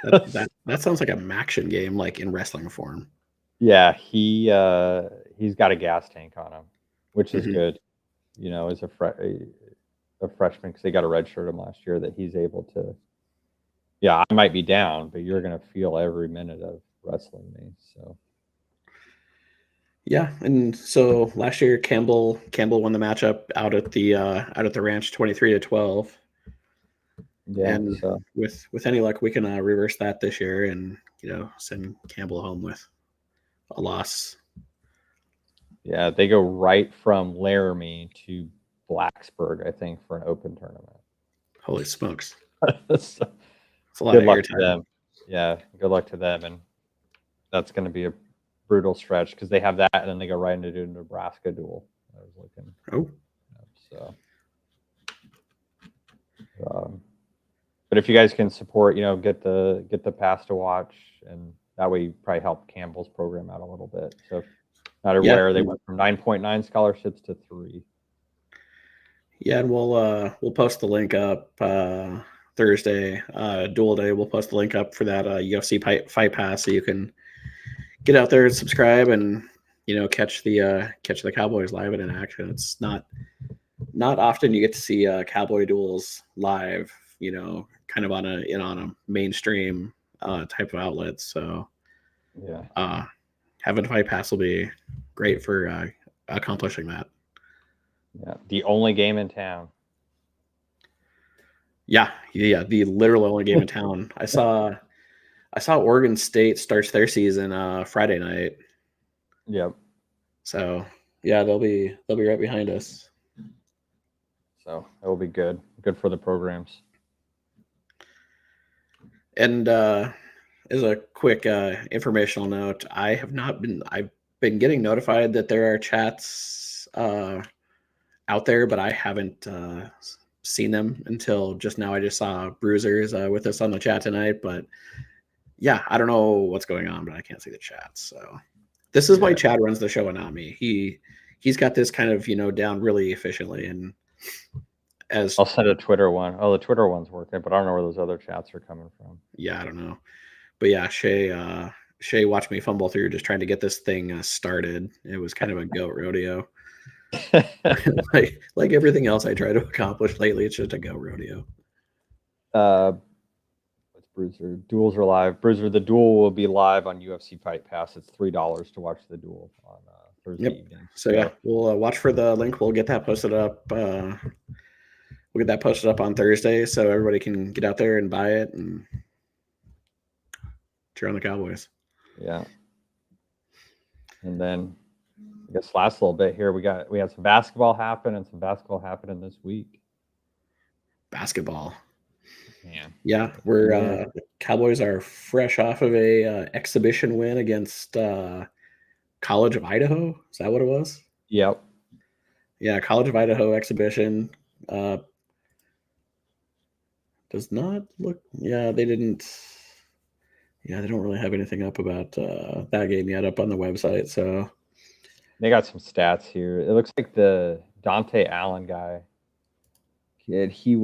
[SPEAKER 1] That sounds like a Maction game, like in wrestling form.
[SPEAKER 2] Yeah, he's got a gas tank on him, which is good. As a freshman, because they got a redshirt him last year, that he's able to. Yeah, I might be down, but you're going to feel every minute of wrestling me. So.
[SPEAKER 1] Yeah, and so last year Campbell won the matchup out at the ranch 23-12.
[SPEAKER 2] Yeah,
[SPEAKER 1] and
[SPEAKER 2] so.
[SPEAKER 1] with any luck, we can reverse that this year and send Campbell home with a loss.
[SPEAKER 2] Yeah, they go right from Laramie to Blacksburg, I think, for an open tournament.
[SPEAKER 1] Holy smokes!
[SPEAKER 2] It's a lot of luck to them. Yeah, good luck to them, and that's going to be a brutal stretch because they have that, and then they go right into the Nebraska duel. I was looking. So. But if you guys can support, get the pass to watch, and that way you probably help Campbell's program out a little bit. So, not aware they went from 9.9 scholarships to 3.
[SPEAKER 1] Yeah, and we'll post the link up Thursday, dual day. We'll post the link up for that UFC fight pass, so you can get out there and subscribe and catch the Cowboys live and in action. It's not often you get to see Cowboy duels live, kind of on a mainstream type of outlet. So having a fight pass will be great for accomplishing that.
[SPEAKER 2] Yeah, the only game in town.
[SPEAKER 1] Yeah, the literal only game in town. I saw I saw Oregon State starts their season Friday night.
[SPEAKER 2] Yep.
[SPEAKER 1] So yeah, they'll be right behind us.
[SPEAKER 2] So it will be good. Good for the programs.
[SPEAKER 1] And as a quick informational note, I've been getting notified that there are chats out there, but I haven't seen them until just now. I just saw Bruisers with us on the chat tonight, but yeah, I don't know what's going on, but I can't see the chats. So this is why Chad runs the show and not me. He's got this kind of down really efficiently, and as
[SPEAKER 2] I'll send a Twitter one. Oh, the Twitter one's working, but I don't know where those other chats are coming from.
[SPEAKER 1] yeah, I don't know, but yeah, Shea watched me fumble through just trying to get this thing started. It was kind of a goat rodeo. like everything else I try to accomplish lately, it's just a goat rodeo.
[SPEAKER 2] What's Bruiser? Duels are live. Bruiser, the duel will be live on UFC Fight Pass. It's $3 to watch the duel on Thursday evening.
[SPEAKER 1] So yeah, we'll watch for the link. We'll get that posted up. We'll get that posted up on Thursday, so everybody can get out there and buy it and cheer on the Cowboys.
[SPEAKER 2] Yeah. And then I guess last little bit here, we had some basketball happen and some basketball happening this week.
[SPEAKER 1] Basketball.
[SPEAKER 2] Yeah,
[SPEAKER 1] we're the Cowboys are fresh off of a exhibition win against College of Idaho. Is that what it was?
[SPEAKER 2] Yep.
[SPEAKER 1] Yeah, College of Idaho exhibition. Does not look. Yeah, they didn't. Yeah, they don't really have anything up about that game yet up on the website. So
[SPEAKER 2] they got some stats here. It looks like the Dante Allen guy. Kid, he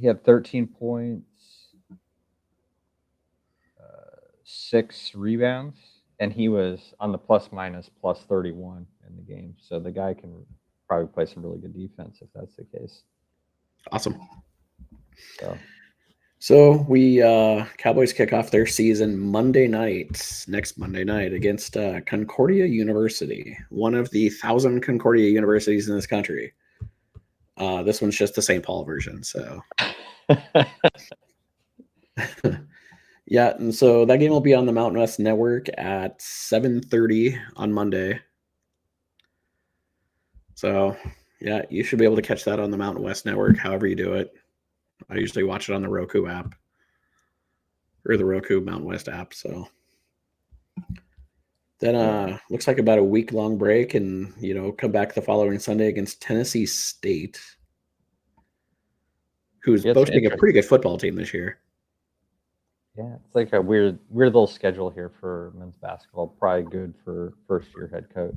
[SPEAKER 2] had 13 points, 6 rebounds, and he was on the plus 31 in the game. So the guy can probably play some really good defense if that's the case.
[SPEAKER 1] Awesome. So we Cowboys kick off their season next Monday night against Concordia University, one of the 1,000 Concordia universities in this country. This one's just the St. Paul version. So yeah, and so that game will be on the Mountain West Network at 7:30 on Monday. So yeah, you should be able to catch that on the Mountain West Network, however you do it. I usually watch it on the Roku app or the Roku Mountain West app. So then looks like about a week-long break, and come back the following Sunday against Tennessee State, who's boasting a pretty good football team this year.
[SPEAKER 2] Yeah, it's like a weird little schedule here for men's basketball. Probably good for first-year head coach.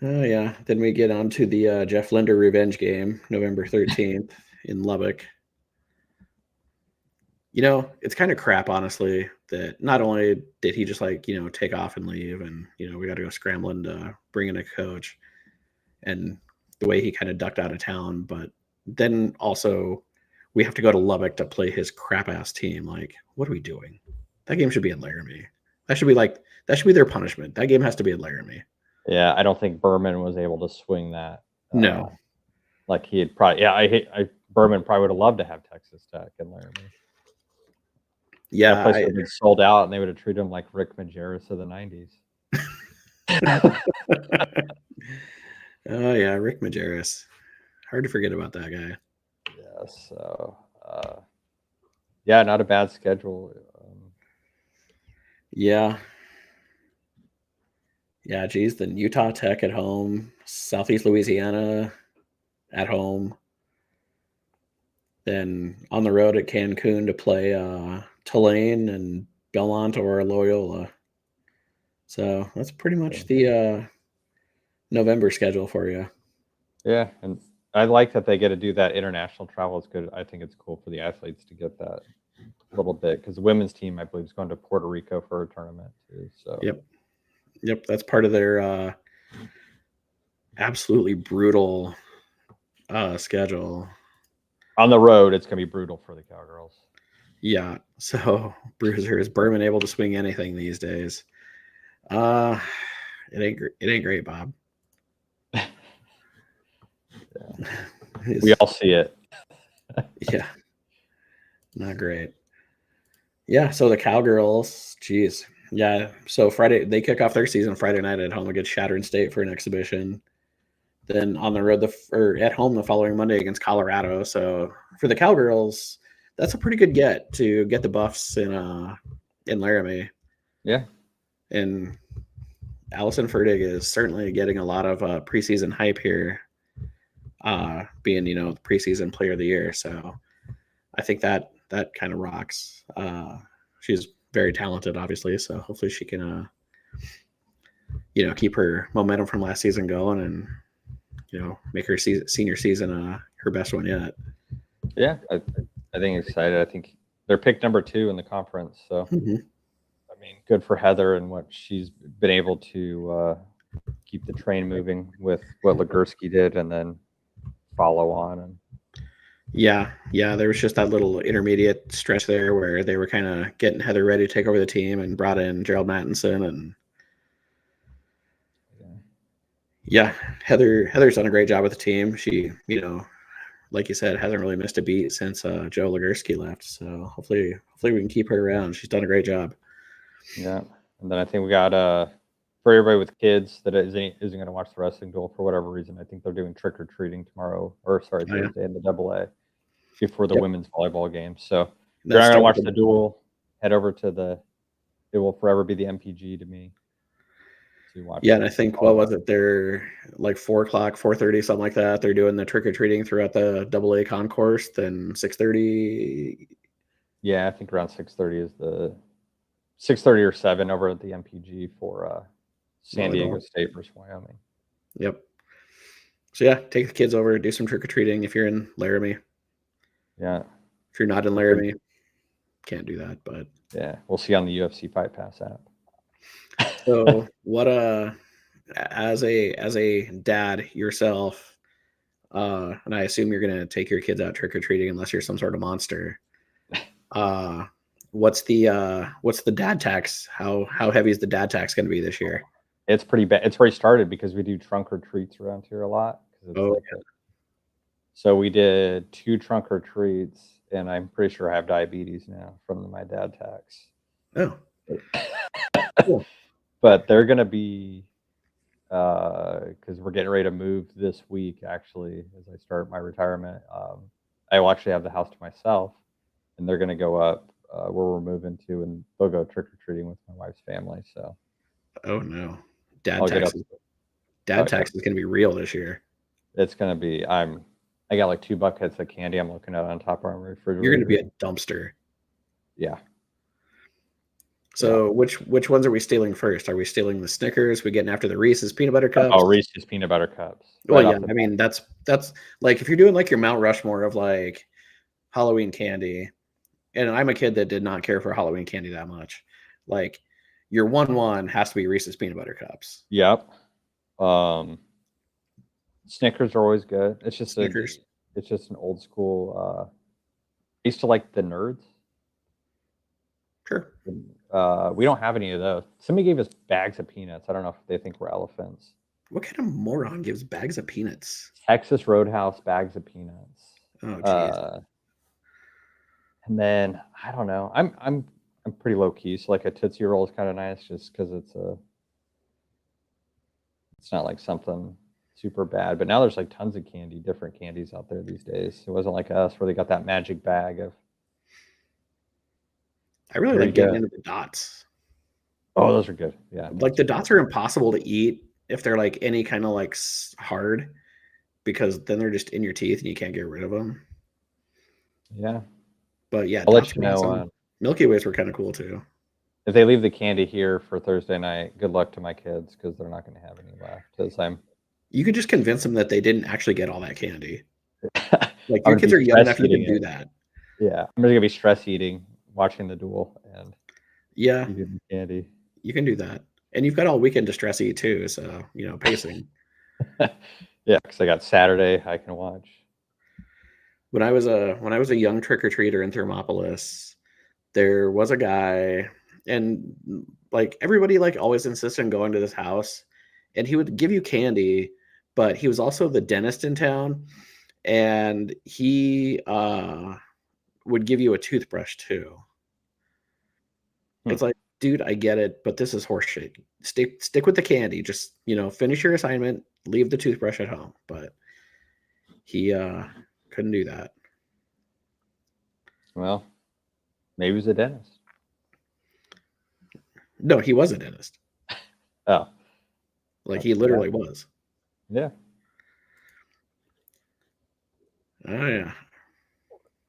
[SPEAKER 1] Oh yeah. Then we get on to the Jeff Linder revenge game, November 13th in Lubbock. It's kind of crap, honestly, that not only did he just take off and leave, and we got to go scrambling to bring in a coach, and the way he kind of ducked out of town, but then also we have to go to Lubbock to play his crap ass team. Like, what are we doing? That game should be in Laramie. That should be their punishment. That game has to be in Laramie.
[SPEAKER 2] Yeah, I don't think Berman was able to swing that.
[SPEAKER 1] No.
[SPEAKER 2] Like he had probably, Berman probably would have loved to have Texas Tech in Laramie.
[SPEAKER 1] Yeah.
[SPEAKER 2] That place would have been sold out, and they would have treated him like Rick Majerus of the 90s.
[SPEAKER 1] Oh, yeah, Rick Majerus. Hard to forget about that guy.
[SPEAKER 2] Yeah, so, not a bad schedule.
[SPEAKER 1] Yeah, geez, then Utah Tech at home, Southeast Louisiana at home, then on the road at Cancun to play Tulane and Belmont or Loyola. So that's pretty much the November schedule for you.
[SPEAKER 2] Yeah, and I like that they get to do that international travel. It's good. I think it's cool for the athletes to get that a little bit, because the women's team, I believe, is going to Puerto Rico for a tournament too. So
[SPEAKER 1] Yep, that's part of their absolutely brutal schedule.
[SPEAKER 2] On the road, it's going to be brutal for the Cowgirls.
[SPEAKER 1] Yeah, so Bruiser, is Berman able to swing anything these days? It ain't great, Bob.
[SPEAKER 2] We all see it.
[SPEAKER 1] Yeah, not great. Yeah, so the Cowgirls, geez. Yeah, so Friday they kick off their season Friday night at home against Shattern State for an exhibition. Then on the road or at home the following Monday against Colorado. So for the Cowgirls, that's a pretty good get to get the Buffs in Laramie.
[SPEAKER 2] Yeah.
[SPEAKER 1] And Allison Fertig is certainly getting a lot of preseason hype here, being preseason player of the year. So I think that kind of rocks. She's very talented, obviously. So hopefully she can, keep her momentum from last season going and make her senior season her best one yet.
[SPEAKER 2] Yeah, I think excited. I think they're picked number 2 in the conference. So
[SPEAKER 1] Mm-hmm.
[SPEAKER 2] I mean, good for Heather and what she's been able to keep the train moving with what Legursky did, and then follow on. And
[SPEAKER 1] Yeah, there was just that little intermediate stretch there where they were kind of getting Heather ready to take over the team and brought in Gerald Mattinson, and yeah, Heather's done a great job with the team. She, like you said, hasn't really missed a beat since Joe Legursky left. So hopefully we can keep her around. She's done a great job.
[SPEAKER 2] Yeah, and then I think we got for everybody with kids that isn't going to watch the wrestling duel for whatever reason. I think they're doing trick or treating tomorrow, or sorry, Thursday in the AA before the women's volleyball game. So if you're not going to watch the duel, head over to it will forever be the MPG to me. To watch.
[SPEAKER 1] Yeah, and I think what was it? They're like 4:00, 4:30, something like that. They're doing the trick or treating throughout the AA concourse. Then 6:30.
[SPEAKER 2] Yeah, I think around 6:30 is the 6:30 or 7 over at the MPG for San Diego State versus Wyoming.
[SPEAKER 1] Yep. So yeah, take the kids over, do some trick or treating if you're in Laramie.
[SPEAKER 2] Yeah.
[SPEAKER 1] If you're not in Laramie, can't do that. But
[SPEAKER 2] yeah, we'll see on the UFC Fight Pass app.
[SPEAKER 1] So what as a dad yourself, and I assume you're gonna take your kids out trick or treating unless you're some sort of monster. What's the dad tax? How heavy is the dad tax going to be this year?
[SPEAKER 2] It's pretty bad. It's already started because we do trunk or treats around here a lot. So we did 2 trunk or treats, and I'm pretty sure I have diabetes now from my dad tax.
[SPEAKER 1] Oh.
[SPEAKER 2] Cool. But they're going to be, because we're getting ready to move this week, actually, as I start my retirement. I will actually have the house to myself, and they're going to go up where we're moving to, and they'll go trick-or-treating with my wife's family. So,
[SPEAKER 1] oh no, dad tax is going to be real this year.
[SPEAKER 2] It's going to be. I got like 2 buckets of candy I'm looking at on top of my refrigerator.
[SPEAKER 1] You're going to be a dumpster.
[SPEAKER 2] Yeah.
[SPEAKER 1] So which ones are we stealing first? Are we stealing the Snickers? We getting after the Reese's peanut butter cups?
[SPEAKER 2] Oh, Reese's peanut butter cups.
[SPEAKER 1] Well, yeah. I mean, that's like if you're doing like your Mount Rushmore of like Halloween candy, and I'm a kid that did not care for Halloween candy that much. Like your 1-1 has to be Reese's peanut butter cups.
[SPEAKER 2] Yep. Snickers are always good. It's just
[SPEAKER 1] Snickers.
[SPEAKER 2] It's just an old school. I used to like the Nerds.
[SPEAKER 1] Sure.
[SPEAKER 2] We don't have any of those. Somebody gave us bags of peanuts. I don't know if they think we're elephants.
[SPEAKER 1] What kind of moron gives bags of peanuts?
[SPEAKER 2] Texas Roadhouse bags of peanuts.
[SPEAKER 1] Oh, geez.
[SPEAKER 2] And then I don't know. I'm pretty low key. So like a Tootsie Roll is kind of nice, just because it's not like something super bad. But now there's like tons of different candies out there these days. It wasn't like us where they got that magic bag of.
[SPEAKER 1] I really like getting into the dots.
[SPEAKER 2] Oh, those are good. Yeah.
[SPEAKER 1] Like the dots are impossible to eat if they're like any kind of like hard, because then they're just in your teeth and you can't get rid of them.
[SPEAKER 2] Yeah.
[SPEAKER 1] But yeah,
[SPEAKER 2] I'll let you know.
[SPEAKER 1] Milky Ways were kind of cool too.
[SPEAKER 2] If they leave the candy here for Thursday night, good luck to my kids, because they're not going to have any left.
[SPEAKER 1] You could just convince them that they didn't actually get all that candy. Like your kids are young enough you can do that.
[SPEAKER 2] Yeah, I'm just gonna be stress eating, watching the duel, and
[SPEAKER 1] eating
[SPEAKER 2] candy.
[SPEAKER 1] You can do that, and you've got all weekend to stress eat too. So pacing.
[SPEAKER 2] Yeah, because I got Saturday I can watch.
[SPEAKER 1] When I was a young trick-or-treater in Thermopolis, there was a guy, and like everybody like always insisted on going to this house, and he would give you candy, but he was also the dentist in town, and he would give you a toothbrush too. It's like, dude, I get it, but this is horseshit. Stick with the candy. Just, finish your assignment, leave the toothbrush at home. But he couldn't do that.
[SPEAKER 2] Well, maybe he was a dentist.
[SPEAKER 1] No, he was a dentist.
[SPEAKER 2] Oh,
[SPEAKER 1] Like, he literally was.
[SPEAKER 2] yeah.
[SPEAKER 1] Oh, yeah.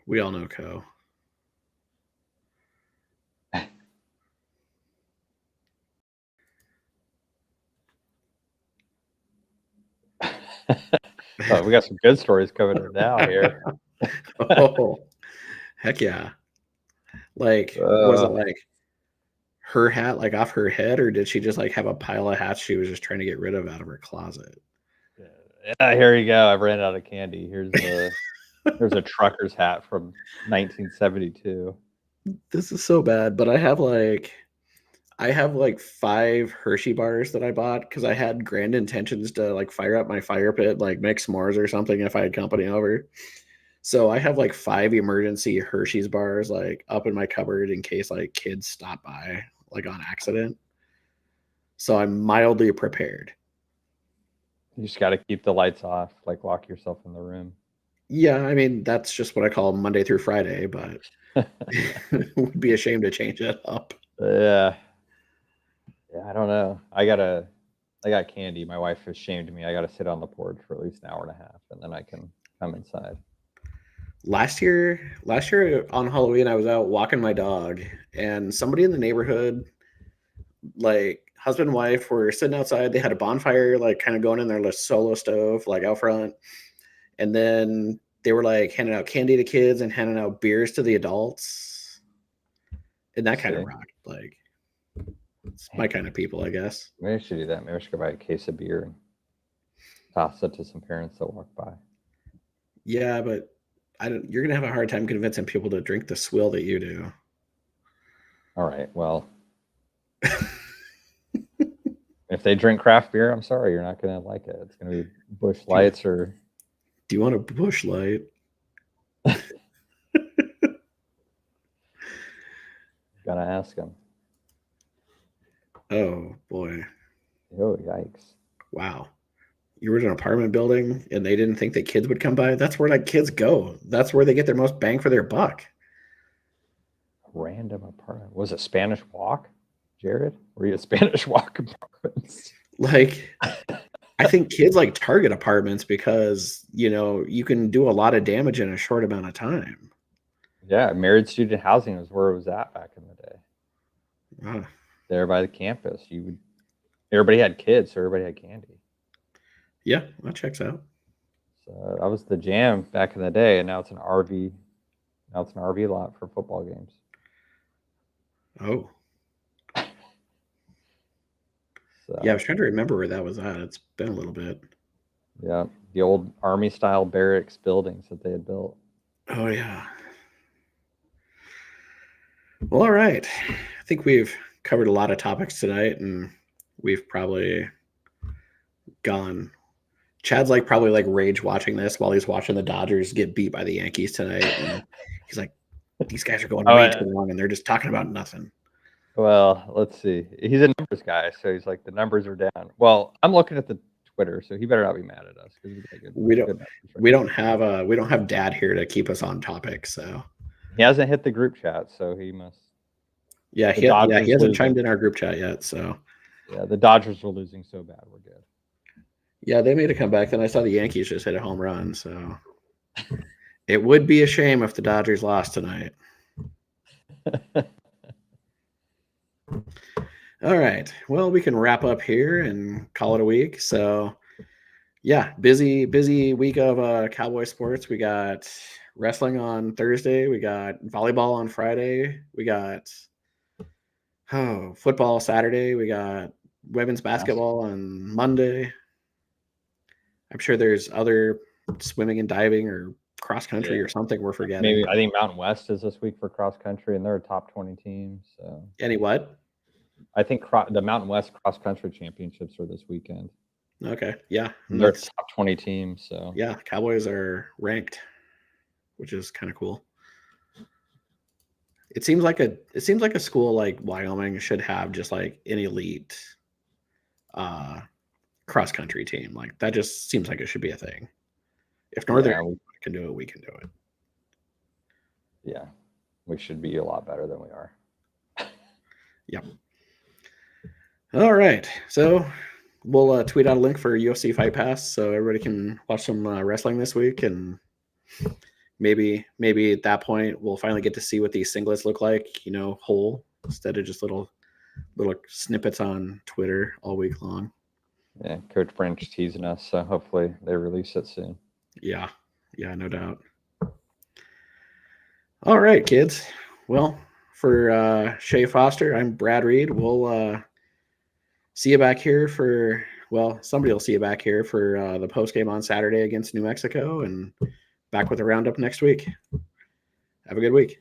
[SPEAKER 1] We all know Co.
[SPEAKER 2] Oh, we got some good stories coming in now here.
[SPEAKER 1] Oh, heck yeah. Like, was it like her hat like off her head, or did she just like have a pile of hats she was just trying to get rid of out of her closet?
[SPEAKER 2] Yeah, here you go. I ran out of candy. Here's a trucker's hat from 1972.
[SPEAKER 1] This is so bad, but I have like 5 Hershey bars that I bought because I had grand intentions to like fire up my fire pit, like make s'mores or something if I had company over. So I have like 5 emergency Hershey's bars like up in my cupboard in case like kids stop by like on accident. So I'm mildly prepared.
[SPEAKER 2] You just got to keep the lights off, like lock yourself in the room.
[SPEAKER 1] Yeah, I mean that's just what I call Monday through Friday, but would be ashamed to change it up.
[SPEAKER 2] Yeah. Yeah, I don't know. I got candy. My wife has shamed me. I got to sit on the porch for at least an hour and a half, and then I can come inside.
[SPEAKER 1] Last year on Halloween, I was out walking my dog, and somebody in the neighborhood, like husband and wife, were sitting outside. They had a bonfire, like kind of going in their solo stove, like out front, and then they were like handing out candy to kids and handing out beers to the adults, and that kind of rocked. Like, it's my kind of people, I guess.
[SPEAKER 2] Maybe I should do that. Maybe I should go buy a case of beer and toss it to some parents that walk by.
[SPEAKER 1] Yeah, but you're gonna have a hard time convincing people to drink the swill that you do.
[SPEAKER 2] All right. Well, if they drink craft beer, I'm sorry, you're not gonna like it. It's gonna be Busch Lights or.
[SPEAKER 1] Do you want a Busch Light?
[SPEAKER 2] Gotta ask them.
[SPEAKER 1] Oh boy.
[SPEAKER 2] Oh, yikes.
[SPEAKER 1] Wow. You were in an apartment building and they didn't think that kids would come by? That's where like kids go. That's where they get their most bang for their buck.
[SPEAKER 2] Random apartment. Was it Spanish Walk, Jared? Were you at Spanish Walk apartments?
[SPEAKER 1] Like, I think kids like Target apartments because, you can do a lot of damage in a short amount of time.
[SPEAKER 2] Yeah, married student housing was where it was at back in the day.
[SPEAKER 1] Ah.
[SPEAKER 2] There by the campus. Everybody had kids, so everybody had candy.
[SPEAKER 1] Yeah, that checks out.
[SPEAKER 2] So that was the jam back in the day, and now it's an RV. Now it's an RV lot for football games.
[SPEAKER 1] Oh.
[SPEAKER 2] So,
[SPEAKER 1] yeah, I was trying to remember where that was at. It's been a little bit.
[SPEAKER 2] Yeah, the old Army-style barracks buildings that they had built.
[SPEAKER 1] Oh, yeah. Well, all right. I think we've covered a lot of topics tonight, and we've probably gone. Chad's probably rage watching this while he's watching the Dodgers get beat by the Yankees tonight. And he's like, these guys are going way too long, and they're just talking about nothing.
[SPEAKER 2] Well, let's see. He's a numbers guy, so he's like, the numbers are down. Well, I'm looking at the Twitter, so he better not be mad at us because
[SPEAKER 1] we don't have Dad here to keep us on topic, so
[SPEAKER 2] he hasn't hit the group chat, so he must.
[SPEAKER 1] Yeah, he hasn't chimed in our group chat yet, so
[SPEAKER 2] yeah, the Dodgers were losing so bad, we're good.
[SPEAKER 1] Yeah, they made a comeback. Then I saw the Yankees just hit a home run, so it would be a shame if the Dodgers lost tonight. All right. Well, we can wrap up here and call it a week. So, yeah, busy week of Cowboy sports. We got wrestling on Thursday. We got volleyball on Friday. We got football Saturday. We got women's basketball on Monday. I'm sure there's other swimming and diving or cross country or something we're forgetting.
[SPEAKER 2] Maybe I think Mountain West is this week for cross country, and they're a top 20 team. So
[SPEAKER 1] any what?
[SPEAKER 2] I think the Mountain West cross country championships are this weekend.
[SPEAKER 1] Okay, yeah,
[SPEAKER 2] and they're a top 20 team. So
[SPEAKER 1] yeah, Cowboys are ranked, which is kind of cool. It seems like a school like Wyoming should have just like an elite uh cross country team. Like that just seems like it should be a thing. If Northern
[SPEAKER 2] Yeah,
[SPEAKER 1] can do it, we can do it.
[SPEAKER 2] yeah, we should be a lot better than we are.
[SPEAKER 1] Yep. All right. So we'll tweet out a link for UFC Fight Pass so everybody can watch some wrestling this week, and maybe at that point we'll finally get to see what these singlets look like, you know, whole instead of just little snippets on Twitter all week long.
[SPEAKER 2] Yeah, Coach French teasing us, so hopefully they release it soon.
[SPEAKER 1] Yeah, no doubt. All right, kids. Well, for Shea Foster, I'm Brad Reed. We'll see you back here for, well, somebody will see you back here for the post game on Saturday against New Mexico, and back with a roundup next week. Have a good week.